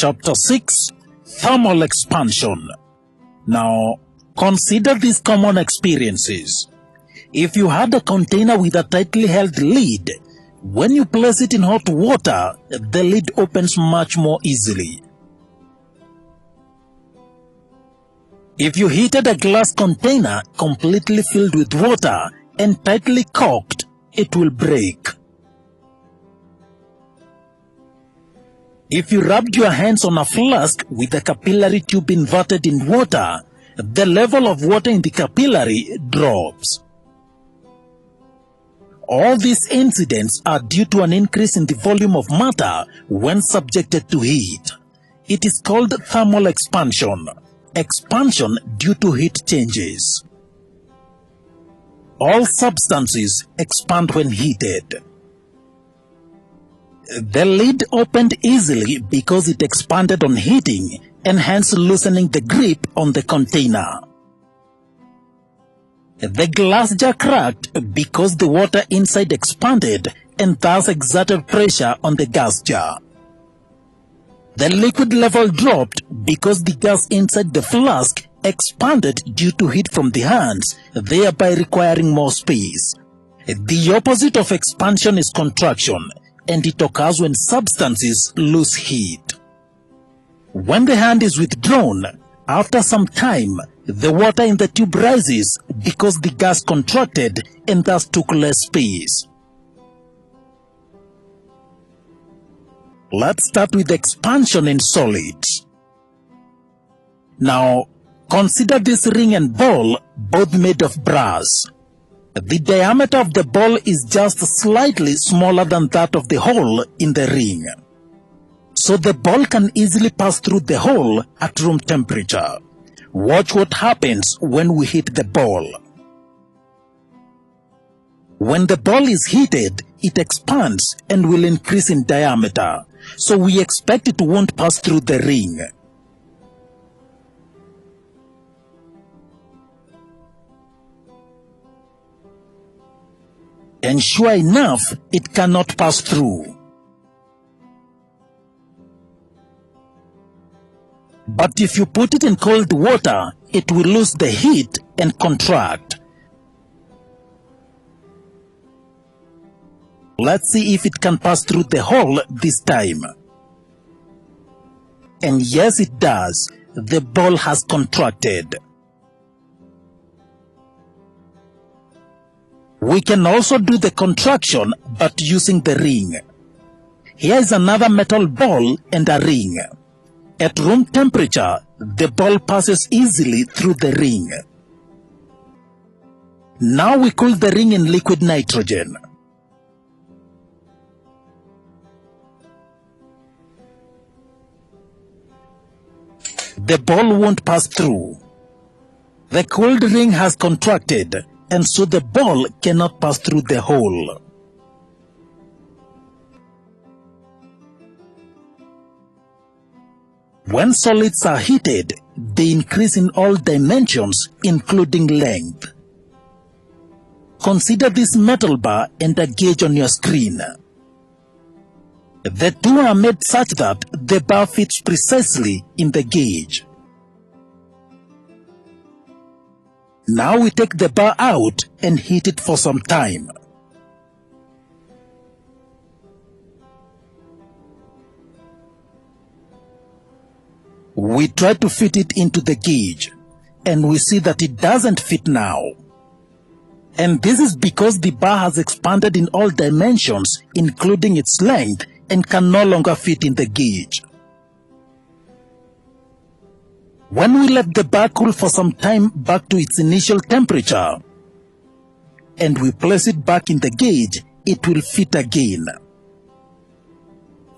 Chapter 6, Thermal Expansion. Now, consider these common experiences. If you had a container with a tightly held lid, when you place it in hot water, the lid opens much more easily. If you heated a glass container completely filled with water and tightly corked, it will break. If you rubbed your hands on a flask with a capillary tube inverted in water, the level of water in the capillary drops. All these incidents are due to an increase in the volume of matter when subjected to heat. It is called thermal expansion. Expansion due to heat changes. All substances expand when heated. The lid opened easily because it expanded on heating and hence loosening the grip on the container. The glass jar cracked because the water inside expanded and thus exerted pressure on the gas jar. The liquid level dropped because the gas inside the flask expanded due to heat from the hands, thereby requiring more space. The opposite of expansion is contraction, and it occurs when substances lose heat. When the hand is withdrawn, after some time, the water in the tube rises because the gas contracted and thus took less space. Let's start with expansion in solids. Now, consider this ring and ball, both made of brass. The diameter of the ball is just slightly smaller than that of the hole in the ring. So the ball can easily pass through the hole at room temperature. Watch what happens when we heat the ball. When the ball is heated, it expands and will increase in diameter, so we expect it won't pass through the ring. And sure enough, it cannot pass through. But if you put it in cold water, it will lose the heat and contract. Let's see if it can pass through the hole this time. And yes, it does. The ball has contracted. We can also do the contraction, but using the ring. Here is another metal ball and a ring. At room temperature, the ball passes easily through the ring. Now we cool the ring in liquid nitrogen. The ball won't pass through. The cooled ring has contracted, and so the ball cannot pass through the hole. When solids are heated, they increase in all dimensions, including length. Consider this metal bar and a gauge on your screen. The two are made such that the bar fits precisely in the gauge. Now we take the bar out and heat it for some time. We try to fit it into the gauge, and we see that it doesn't fit now. And this is because the bar has expanded in all dimensions, including its length, and can no longer fit in the gauge. When we let the bar cool for some time back to its initial temperature, and we place it back in the gauge, it will fit again.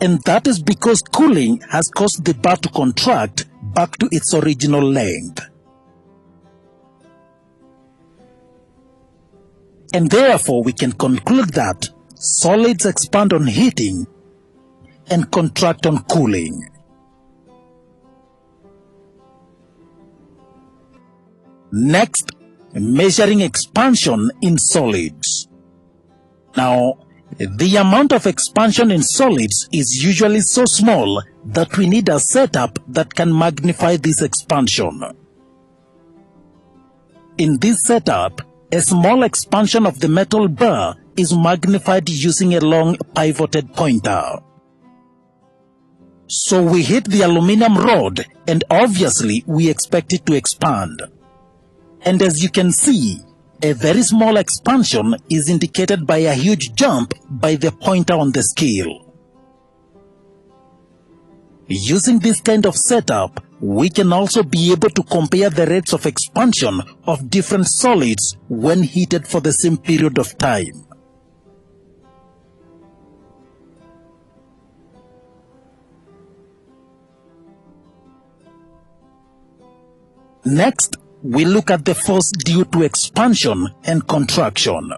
And that is because cooling has caused the bar to contract back to its original length. And therefore we can conclude that solids expand on heating and contract on cooling. Next, measuring expansion in solids. Now, The amount of expansion in solids is usually so small that we need a setup that can magnify this expansion. In this setup, a small expansion of the metal bar is magnified using a long pivoted pointer. So we hit the aluminum rod and obviously we expect it to expand. And as you can see, a very small expansion is indicated by a huge jump by the pointer on the scale. Using this kind of setup, we can also be able to compare the rates of expansion of different solids when heated for the same period of time. Next, we look at the force due to expansion and contraction.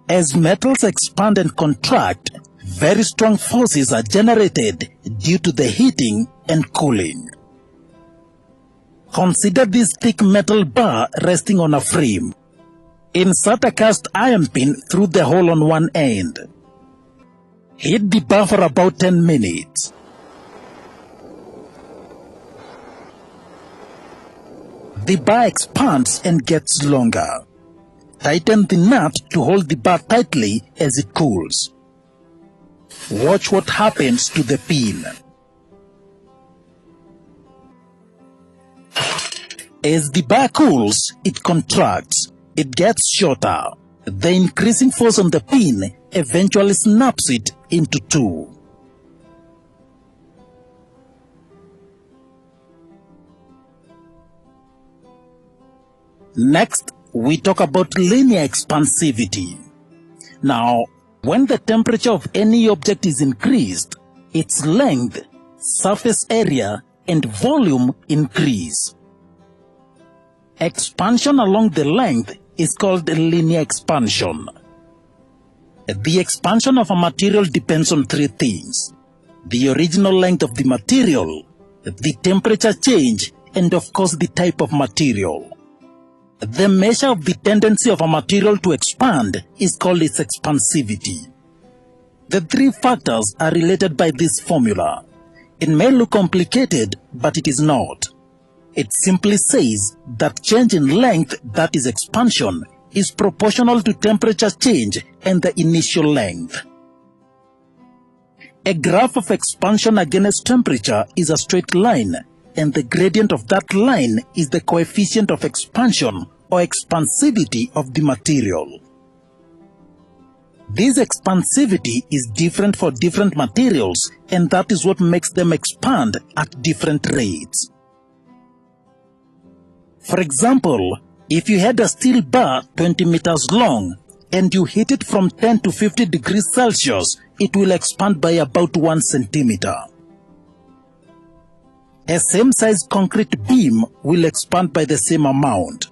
As metals expand and contract, very strong forces are generated due to the heating and cooling. Consider this thick metal bar resting on a frame. Insert a cast iron pin through the hole on one end. Heat the bar for about 10 minutes. The bar expands and gets longer. Tighten the nut to hold the bar tightly as it cools. Watch what happens to the pin. As the bar cools, it contracts. It gets shorter. The increasing force on the pin eventually snaps it into two. Next, we talk about linear expansivity. Now, when the temperature of any object is increased, its length, surface area, and volume increase. Expansion along the length is called linear expansion. The expansion of a material depends on three things: the original length of the material, the temperature change, and of course the type of material. The measure of the tendency of a material to expand is called its expansivity. The three factors are related by this formula. It may look complicated, but it is not. It simply says that change in length, that is expansion, is proportional to temperature change and the initial length. A graph of expansion against temperature is a straight line, and the gradient of that line is the coefficient of expansion or expansivity of the material. This expansivity is different for different materials, and that is what makes them expand at different rates. For example, if you had a steel bar 20 meters long and you heat it from 10 to 50 degrees Celsius, it will expand by about 1 centimeter. A same-size concrete beam will expand by the same amount.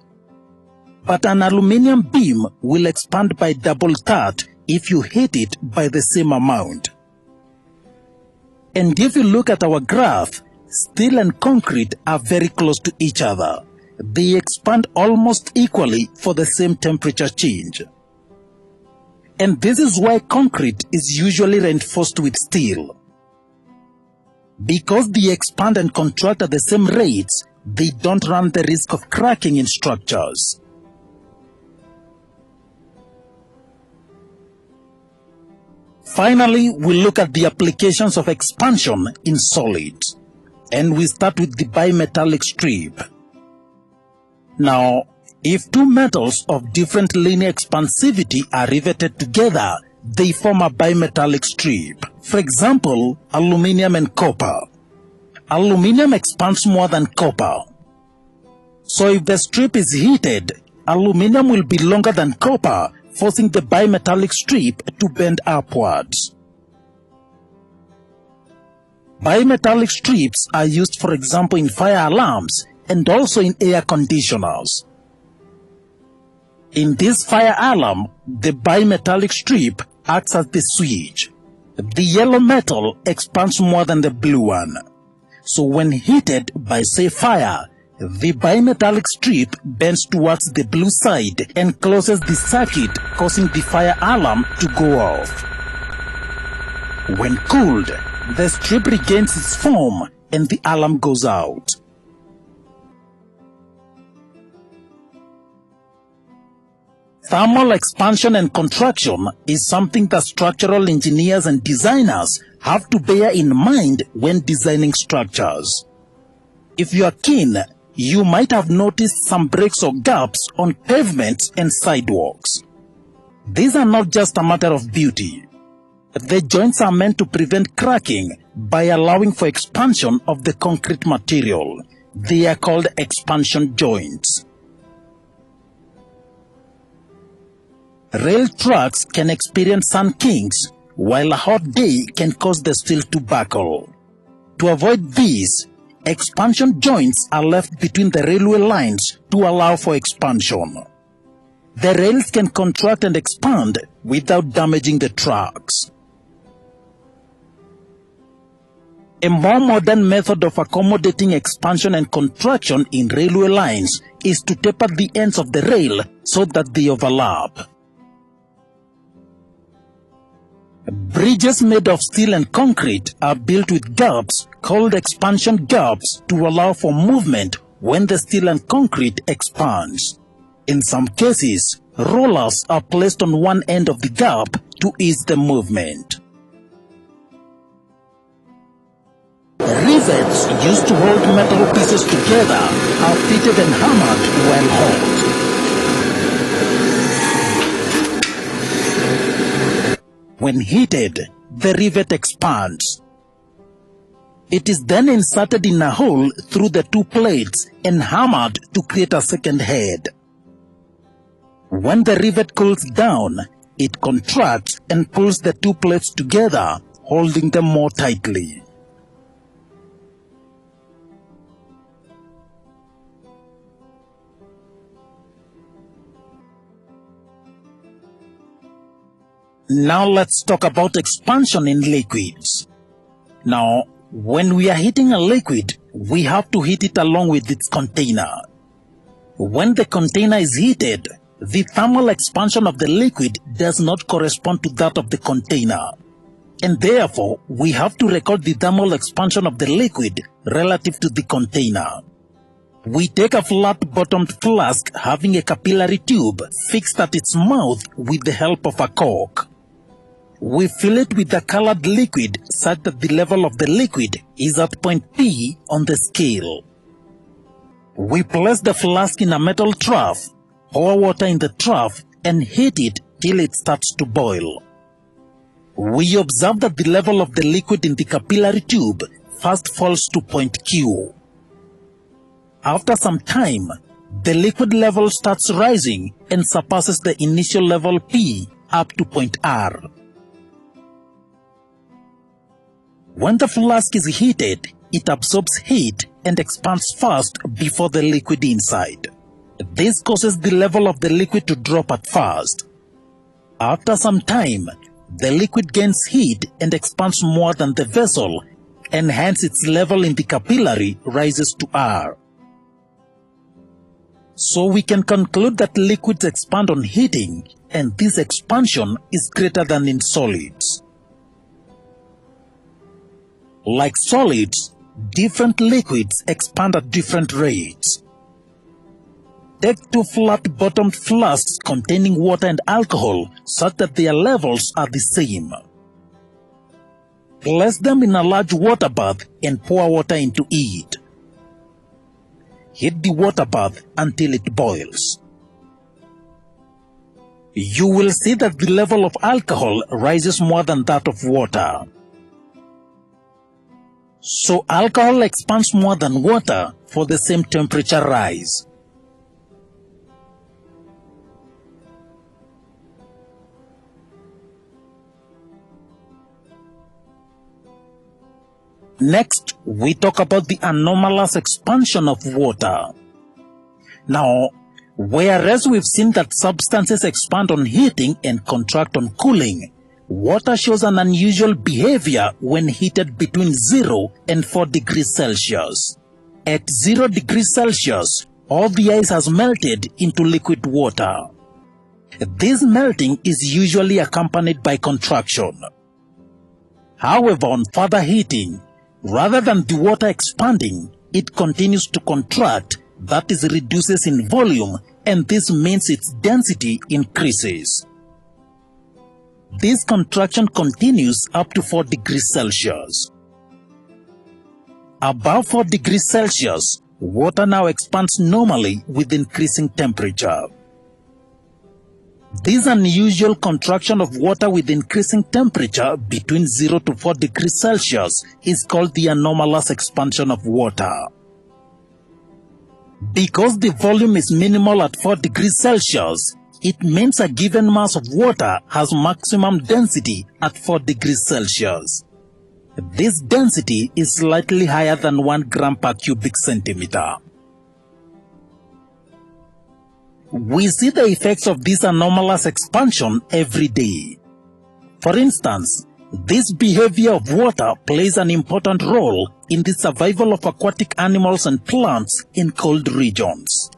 But an aluminum beam will expand by double that if you heat it by the same amount. And if you look at our graph, steel and concrete are very close to each other. They expand almost equally for the same temperature change. And this is why concrete is usually reinforced with steel. Because they expand and contract at the same rates, they don't run the risk of cracking in structures. Finally, we look at the applications of expansion in solids. And we start with the bimetallic strip. Now, if two metals of different linear expansivity are riveted together, they form a bimetallic strip. For example, aluminum and copper. Aluminum expands more than copper. So if the strip is heated, aluminum will be longer than copper, forcing the bimetallic strip to bend upwards. Bimetallic strips are used, for example, in fire alarms and also in air conditioners. In this fire alarm, the bimetallic strip acts as the switch. The yellow metal expands more than the blue one. So when heated by, say, fire, the bimetallic strip bends towards the blue side and closes the circuit, causing the fire alarm to go off. When cooled, the strip regains its form and the alarm goes out. Thermal expansion and contraction is something that structural engineers and designers have to bear in mind when designing structures. If you are keen, you might have noticed some breaks or gaps on pavements and sidewalks. These are not just a matter of beauty. The joints are meant to prevent cracking by allowing for expansion of the concrete material. They are called expansion joints. Rail tracks can experience sun kinks, while a hot day can cause the steel to buckle. To avoid these, expansion joints are left between the railway lines to allow for expansion. The rails can contract and expand without damaging the tracks. A more modern method of accommodating expansion and contraction in railway lines is to taper the ends of the rail so that they overlap. Bridges made of steel and concrete are built with gaps called expansion gaps to allow for movement when the steel and concrete expands. In some cases, rollers are placed on one end of the gap to ease the movement. Rivets used to hold metal pieces together are fitted and hammered when hot. When heated, the rivet expands. It is then inserted in a hole through the two plates and hammered to create a second head. When the rivet cools down, it contracts and pulls the two plates together, holding them more tightly. Now let's talk about expansion in liquids. Now, when we are heating a liquid, we have to heat it along with its container. When the container is heated, the thermal expansion of the liquid does not correspond to that of the container. And therefore, we have to record the thermal expansion of the liquid relative to the container. We take a flat-bottomed flask having a capillary tube fixed at its mouth with the help of a cork. We fill it with a colored liquid such that the level of the liquid is at point P on the scale. We place the flask in a metal trough, pour water in the trough and heat it till it starts to boil. We observe that the level of the liquid in the capillary tube first falls to point Q. After some time, the liquid level starts rising and surpasses the initial level P up to point R. When the flask is heated, it absorbs heat and expands fast before the liquid inside. This causes the level of the liquid to drop at first. After some time, the liquid gains heat and expands more than the vessel, and hence its level in the capillary rises to R. So we can conclude that liquids expand on heating, and this expansion is greater than in solids. Like solids, different liquids expand at different rates. Take two flat-bottomed flasks containing water and alcohol such that their levels are the same. Place them in a large water bath and pour water into it. Heat the water bath until it boils. You will see that the level of alcohol rises more than that of water. So alcohol expands more than water for the same temperature rise. Next, we talk about the anomalous expansion of water. Now, whereas we've seen that substances expand on heating and contract on cooling, water shows an unusual behavior when heated between 0 and 4 degrees Celsius. At 0 degrees Celsius, all the ice has melted into liquid water. This melting is usually accompanied by contraction. However, on further heating, rather than the water expanding, it continues to contract, that is, reduces in volume, and this means its density increases. This contraction continues up to 4 degrees Celsius. Above 4 degrees Celsius, water now expands normally with increasing temperature. This unusual contraction of water with increasing temperature between 0 to 4 degrees Celsius is called the anomalous expansion of water. Because the volume is minimal at 4 degrees Celsius, it means a given mass of water has maximum density at 4 degrees Celsius. This density is slightly higher than 1 gram per cubic centimeter. We see the effects of this anomalous expansion every day. For instance, this behavior of water plays an important role in the survival of aquatic animals and plants in cold regions.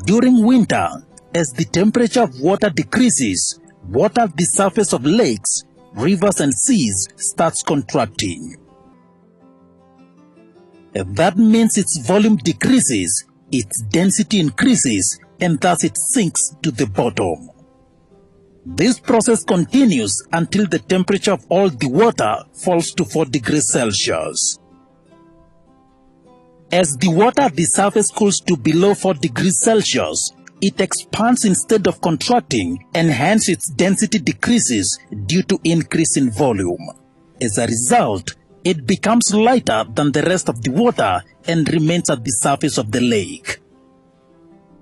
During winter, as the temperature of water decreases, water at the surface of lakes, rivers and seas starts contracting. That means its volume decreases, its density increases, and thus it sinks to the bottom. This process continues until the temperature of all the water falls to 4 degrees Celsius. As the water at the surface cools to below 4 degrees Celsius, it expands instead of contracting, and hence its density decreases due to increase in volume. As a result, it becomes lighter than the rest of the water and remains at the surface of the lake.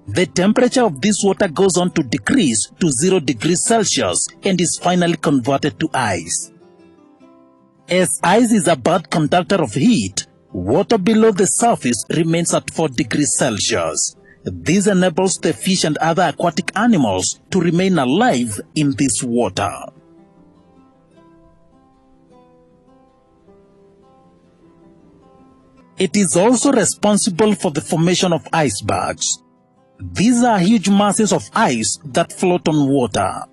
The temperature of this water goes on to decrease to 0 degrees Celsius and is finally converted to ice. As ice is a bad conductor of heat, water below the surface remains at 4 degrees Celsius. This enables the fish and other aquatic animals to remain alive in this water. It is also responsible for the formation of icebergs. These are huge masses of ice that float on water.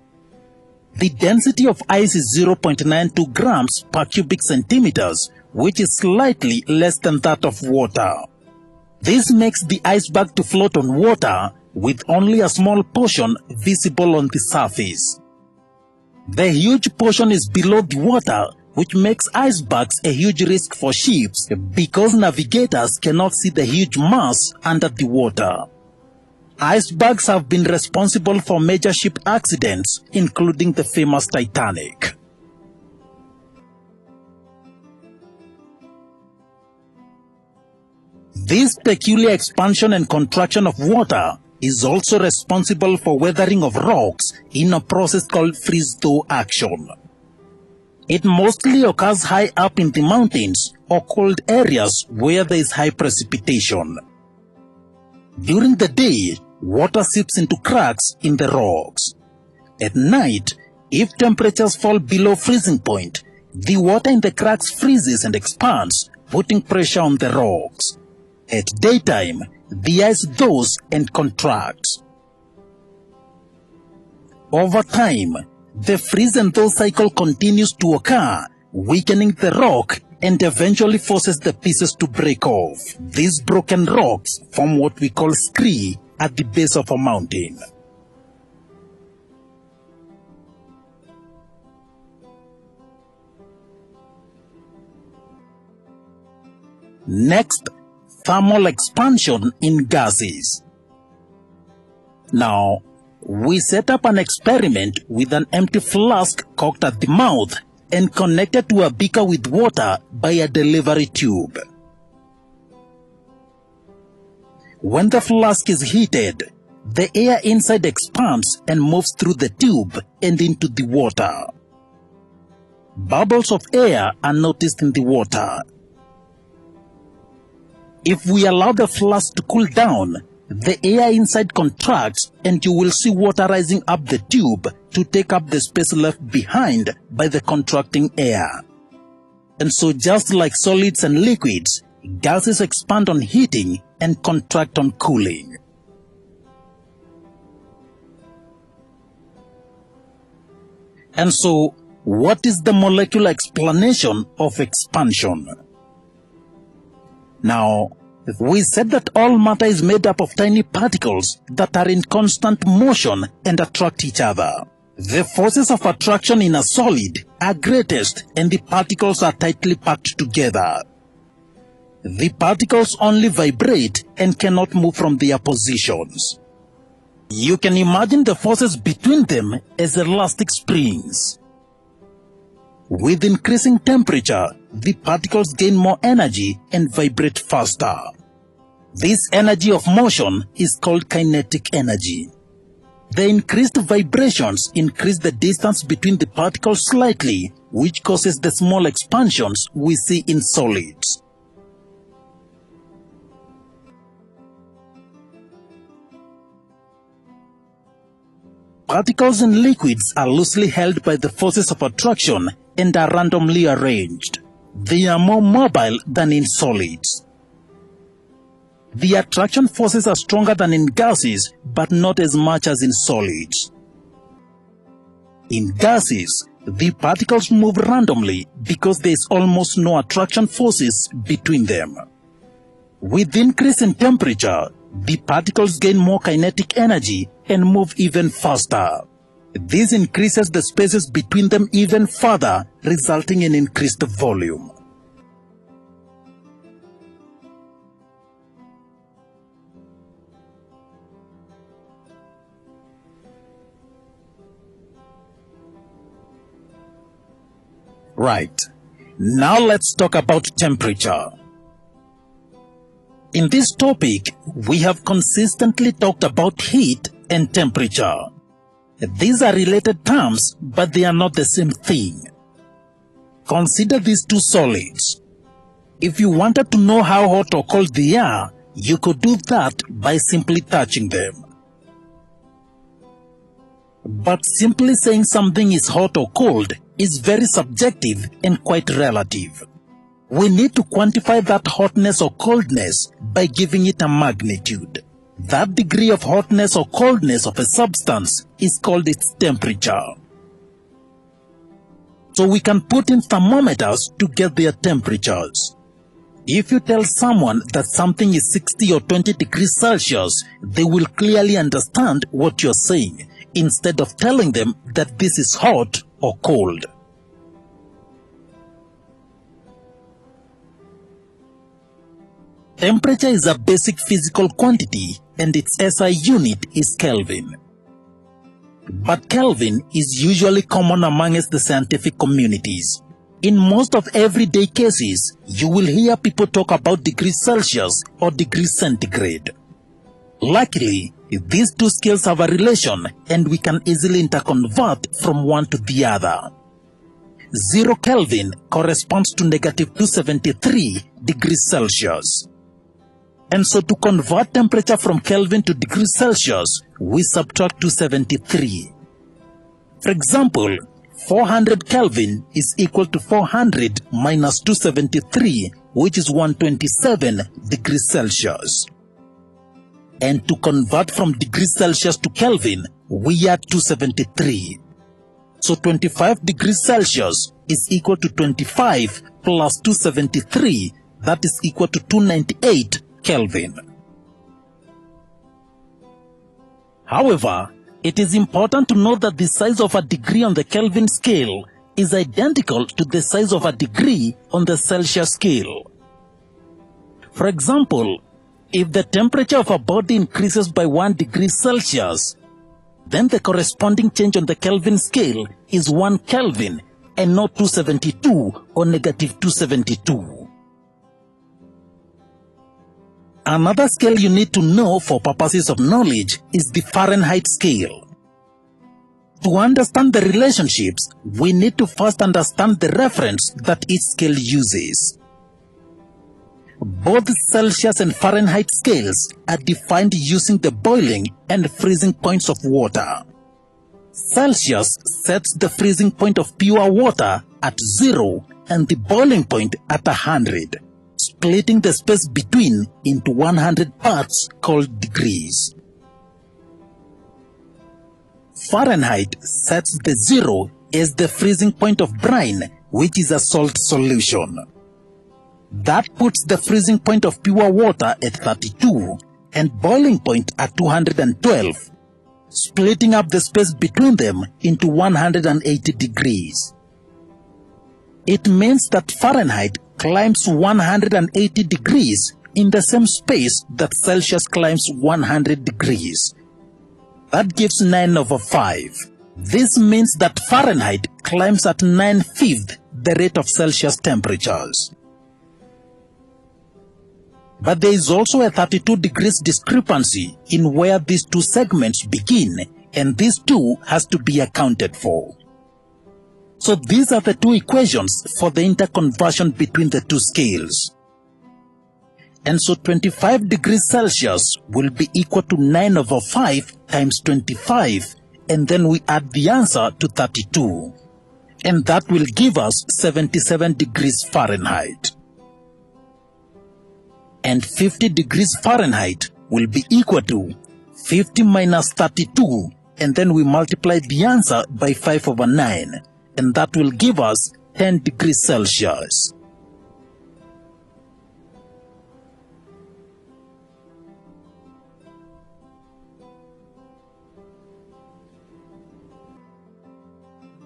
The density of ice is 0.92 grams per cubic centimeters, which is slightly less than that of water. This makes the iceberg to float on water with only a small portion visible on the surface. The huge portion is below the water, which makes icebergs a huge risk for ships because navigators cannot see the huge mass under the water. Icebergs have been responsible for major ship accidents, including the famous Titanic. This peculiar expansion and contraction of water is also responsible for weathering of rocks in a process called freeze-thaw action. It mostly occurs high up in the mountains or cold areas where there is high precipitation. During the day, water seeps into cracks in the rocks. At night, if temperatures fall below freezing point, the water in the cracks freezes and expands, putting pressure on the rocks. At daytime, the ice thaws and contracts. Over time, the freeze and thaw cycle continues to occur, weakening the rock and eventually forces the pieces to break off. These broken rocks form what we call scree at the base of a mountain. Next, thermal expansion in gases. Now, we set up an experiment with an empty flask cocked at the mouth and connected to a beaker with water by a delivery tube. When the flask is heated, the air inside expands and moves through the tube and into the water. Bubbles of air are noticed in the water. If we allow the flask to cool down, the air inside contracts and you will see water rising up the tube to take up the space left behind by the contracting air. And so just like solids and liquids, gases expand on heating and contract on cooling. And so, what is the molecular explanation of expansion? Now, we said that all matter is made up of tiny particles that are in constant motion and attract each other. The forces of attraction in a solid are greatest and the particles are tightly packed together. The particles only vibrate and cannot move from their positions. You can imagine the forces between them as elastic springs. With increasing temperature, the particles gain more energy and vibrate faster. This energy of motion is called kinetic energy. The increased vibrations increase the distance between the particles slightly, which causes the small expansions we see in solids. Particles in liquids are loosely held by the forces of attraction and are randomly arranged. They are more mobile than in solids. The attraction forces are stronger than in gases, but not as much as in solids. In gases, the particles move randomly because there is almost no attraction forces between them. With increase in temperature, the particles gain more kinetic energy and move even faster. This increases the spaces between them even further, resulting in increased volume. Right, now let's talk about temperature. In this topic, we have consistently talked about heat and temperature. These are related terms, but they are not the same thing. Consider these two solids. If you wanted to know how hot or cold they are, you could do that by simply touching them. But simply saying something is hot or cold is very subjective and quite relative. We need to quantify that hotness or coldness by giving it a magnitude. That degree of hotness or coldness of a substance is called its temperature. So we can put in thermometers to get their temperatures. If you tell someone that something is 60 or 20 degrees Celsius, they will clearly understand what you're saying, instead of telling them that this is hot or cold. Temperature is a basic physical quantity and its SI unit is Kelvin. But Kelvin is usually common amongst the scientific communities. In most of everyday cases, you will hear people talk about degrees Celsius or degrees centigrade. Luckily, these two scales have a relation and we can easily interconvert from one to the other. 0 Kelvin corresponds to negative 273 degrees Celsius. And so to convert temperature from Kelvin to degrees Celsius, we subtract 273. For example, 400 Kelvin is equal to 400 minus 273, which is 127 degrees Celsius. And to convert from degrees Celsius to Kelvin, we add 273. So 25 degrees Celsius is equal to 25 plus 273, that is equal to 298 Kelvin. However, it is important to note that the size of a degree on the Kelvin scale is identical to the size of a degree on the Celsius scale. For example, if the temperature of a body increases by 1 degree Celsius, then the corresponding change on the Kelvin scale is 1 Kelvin and not 272 or negative 272. Another scale you need to know for purposes of knowledge is the Fahrenheit scale. To understand the relationships, we need to first understand the reference that each scale uses. Both Celsius and Fahrenheit scales are defined using the boiling and freezing points of water. Celsius sets the freezing point of pure water at 0 and the boiling point at 100. splitting the space between into 100 parts called degrees. Fahrenheit sets the 0 as the freezing point of brine, which is a salt solution. That puts the freezing point of pure water at 32 and boiling point at 212, splitting up the space between them into 180 degrees. It means that Fahrenheit climbs 180 degrees in the same space that Celsius climbs 100 degrees. That gives 9/5. This means that Fahrenheit climbs at 9/5 the rate of Celsius temperatures. But there is also a 32 degrees discrepancy in where these two segments begin, and this too has to be accounted for. So these are the two equations for the interconversion between the two scales. And so 25 degrees Celsius will be equal to 9/5 times 25, and then we add the answer to 32. And that will give us 77 degrees Fahrenheit. And 50 degrees Fahrenheit will be equal to 50 minus 32, and then we multiply the answer by 5/9, and that will give us 10 degrees Celsius.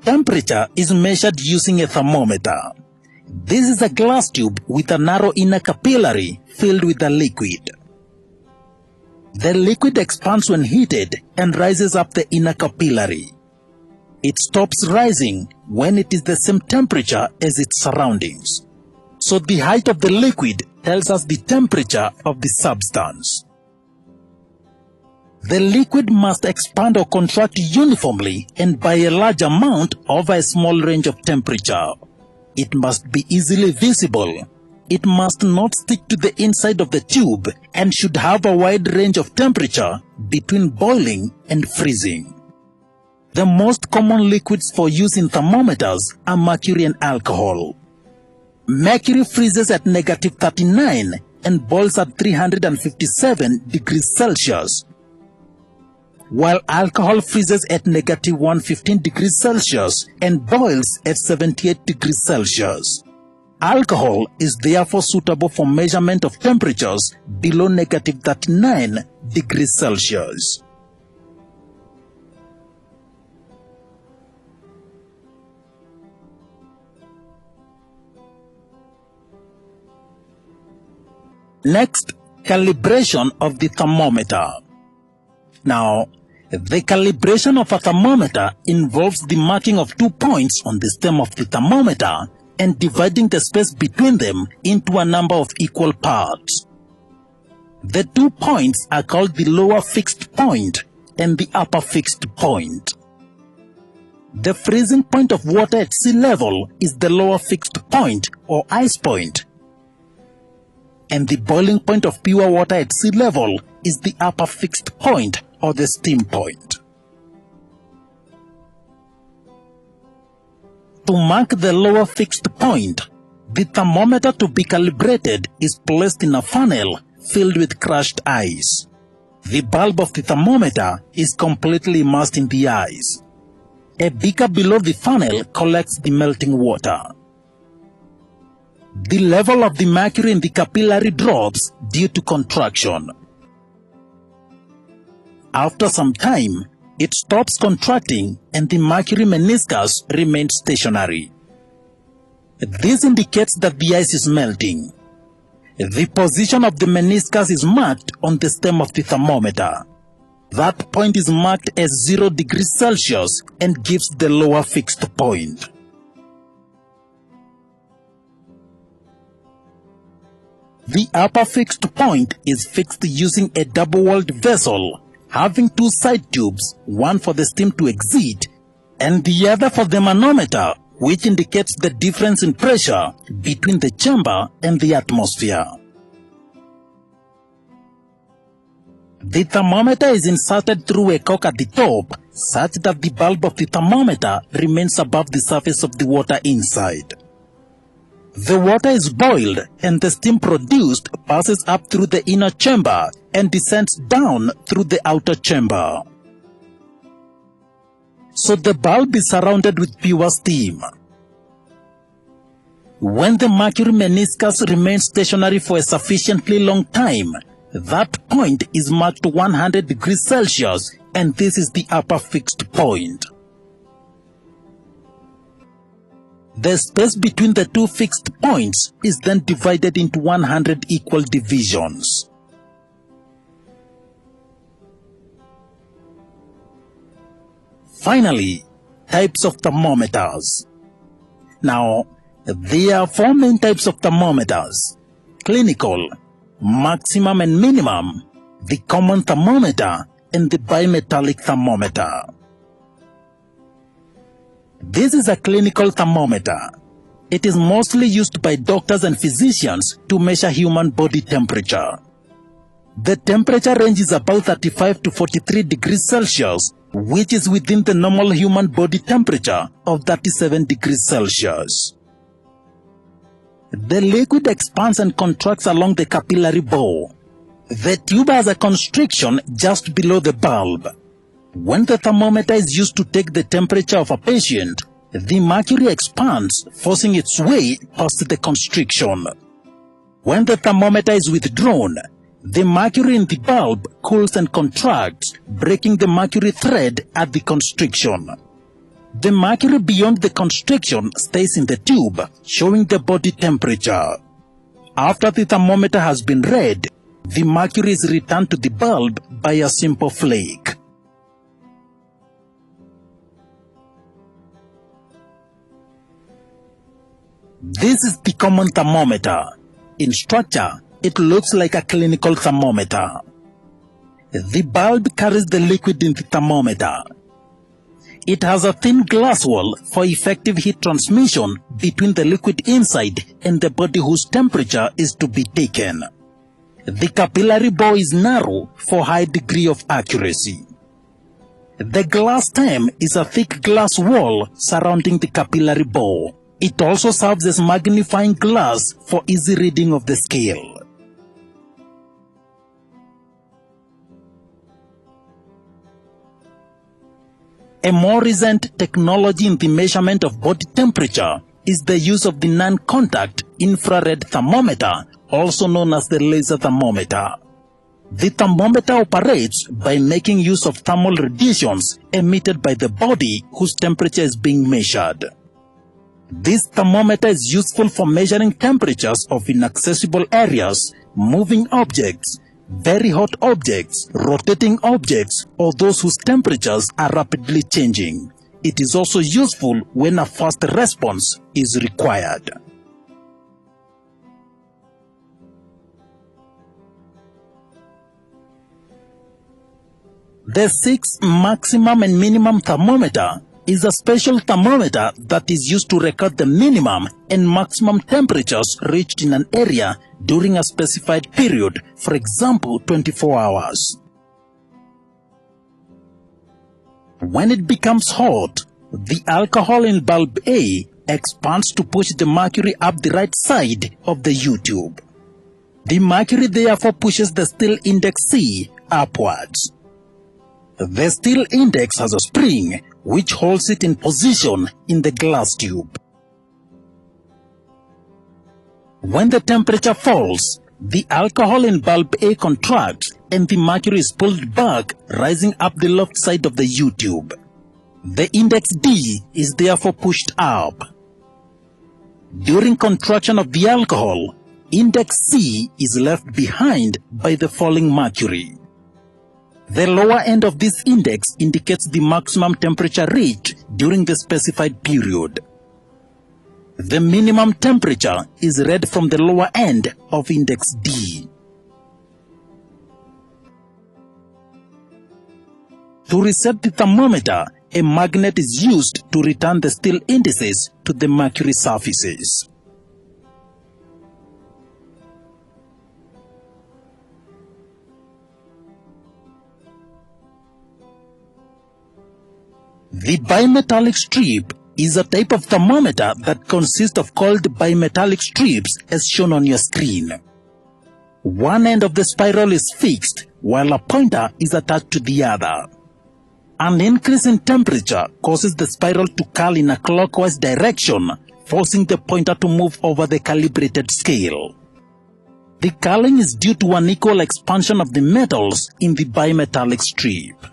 Temperature is measured using a thermometer. This is a glass tube with a narrow inner capillary filled with a liquid. The liquid expands when heated and rises up the inner capillary. It stops rising when it is the same temperature as its surroundings. So the height of the liquid tells us the temperature of the substance. The liquid must expand or contract uniformly and by a large amount over a small range of temperature. It must be easily visible. It must not stick to the inside of the tube and should have a wide range of temperature between boiling and freezing. The most common liquids for use in thermometers are mercury and alcohol. Mercury freezes at -39 and boils at 357 degrees Celsius, while alcohol freezes at -115 degrees Celsius and boils at 78 degrees Celsius. Alcohol is therefore suitable for measurement of temperatures below -39 degrees Celsius. Next, calibration of the thermometer. Now, the calibration of a thermometer involves the marking of 2 points on the stem of the thermometer and dividing the space between them into a number of equal parts. The 2 points are called the lower fixed point and the upper fixed point. The freezing point of water at sea level is the lower fixed point or ice point, and the boiling point of pure water at sea level is the upper fixed point or the steam point. To mark the lower fixed point, the thermometer to be calibrated is placed in a funnel filled with crushed ice. The bulb of the thermometer is completely immersed in the ice. A beaker below the funnel collects the melting water. The level of the mercury in the capillary drops due to contraction. After some time, it stops contracting and the mercury meniscus remains stationary. This indicates that the ice is melting. The position of the meniscus is marked on the stem of the thermometer. That point is marked as 0 degrees Celsius and gives the lower fixed point. The upper fixed point is fixed using a double-walled vessel having 2 side tubes, one for the steam to exit and the other for the manometer, which indicates the difference in pressure between the chamber and the atmosphere. The thermometer is inserted through a cock at the top such that the bulb of the thermometer remains above the surface of the water inside. The water is boiled and the steam produced passes up through the inner chamber and descends down through the outer chamber. So the bulb is surrounded with pure steam. When the mercury meniscus remains stationary for a sufficiently long time, that point is marked 100 degrees Celsius, and this is the upper fixed point. The space between the two fixed points is then divided into 100 equal divisions. Finally, types of thermometers. Now, there are four main types of thermometers: clinical, maximum and minimum, the common thermometer, and the bimetallic thermometer. This is a clinical thermometer. It is mostly used by doctors and physicians to measure human body temperature. The temperature range is about 35 to 43 degrees Celsius, which is within the normal human body temperature of 37 degrees Celsius. The liquid expands and contracts along the capillary bore. The tube has a constriction just below the bulb. When the thermometer is used to take the temperature of a patient, the mercury expands, forcing its way past the constriction. When the thermometer is withdrawn, the mercury in the bulb cools and contracts, breaking the mercury thread at the constriction. The mercury beyond the constriction stays in the tube, showing the body temperature. After the thermometer has been read, the mercury is returned to the bulb by a simple flake. This is the common thermometer. In structure, it looks like a clinical thermometer. The bulb carries the liquid in the thermometer. It has a thin glass wall for effective heat transmission between the liquid inside and the body whose temperature is to be taken. The capillary bore is narrow for high degree of accuracy. The glass stem is a thick glass wall surrounding the capillary bore. It also serves as magnifying glass for easy reading of the scale. A more recent technology in the measurement of body temperature is the use of the non-contact infrared thermometer, also known as the laser thermometer. The thermometer operates by making use of thermal radiations emitted by the body whose temperature is being measured. This thermometer is useful for measuring temperatures of inaccessible areas, moving objects, very hot objects, rotating objects, or those whose temperatures are rapidly changing. It is also useful when a fast response is required. The 6 maximum and minimum thermometer is a special thermometer that is used to record the minimum and maximum temperatures reached in an area during a specified period, for example 24 hours. When it becomes hot, the alcohol in bulb A expands to push the mercury up the right side of the U-tube. The mercury therefore pushes the steel index C upwards. The steel index has a spring which holds it in position in the glass tube. When the temperature falls, the alcohol in bulb A contracts and the mercury is pulled back, rising up the left side of the U-tube. The index D is therefore pushed up. During contraction of the alcohol, index C is left behind by the falling mercury. The lower end of this index indicates the maximum temperature reached during the specified period. The minimum temperature is read from the lower end of index D. To reset the thermometer, a magnet is used to return the steel indices to the mercury surfaces. The bimetallic strip is a type of thermometer that consists of coiled bimetallic strips as shown on your screen. One end of the spiral is fixed while a pointer is attached to the other. An increase in temperature causes the spiral to curl in a clockwise direction, forcing the pointer to move over the calibrated scale. The curling is due to an equal expansion of the metals in the bimetallic strip.